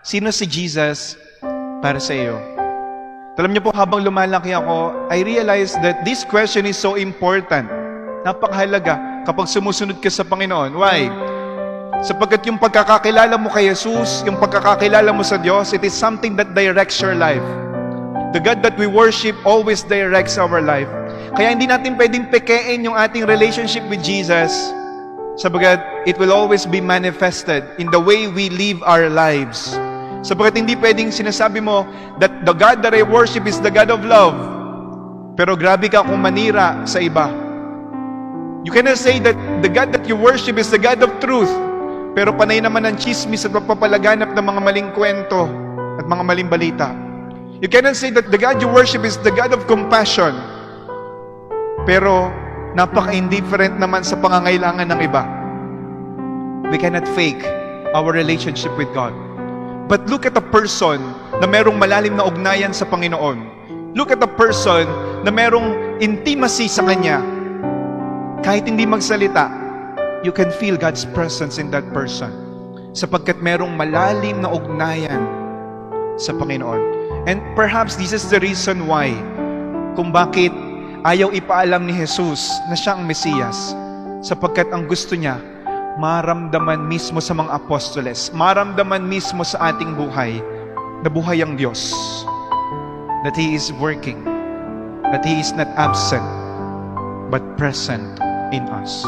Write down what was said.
Sino si Jesus para sa iyo? Alam niyo po, habang lumalaki ako, I realized that this question is so important. Napakahalaga kapag sumusunod ka sa Panginoon. Why? Sapagkat yung pagkakakilala mo kay Jesus, yung pagkakakilala mo sa Diyos, it is something that directs your life. The God that we worship always directs our life. Kaya hindi natin pwedeng pekein yung ating relationship with Jesus, sapagkat it will always be manifested in the way we live our lives. Sapagkat hindi pwedeng sinasabi mo that the God that I worship is the God of love, pero grabe ka kung manira sa iba. You cannot say that the God that you worship is the God of truth, pero panay naman ang chismis at pagpapalaganap ng mga maling kwento at mga maling balita. You cannot say that the God you worship is the God of compassion, pero napaka-indifferent naman sa pangangailangan ng iba. We cannot fake our relationship with God. But look at a person na merong malalim na ugnayan sa Panginoon. Look at a person na merong intimacy sa Kanya. Kahit hindi magsalita, you can feel God's presence in that person. Sapagkat merong malalim na ugnayan sa Panginoon. And perhaps this is the reason why, kung bakit ayaw ipaalam ni Jesus na siya ang Mesiyas. Sapagkat ang gusto niya, maramdaman mismo sa mga apostoles, maramdaman mismo sa ating buhay, na buhay ang Diyos, that He is working, that He is not absent, but present in us.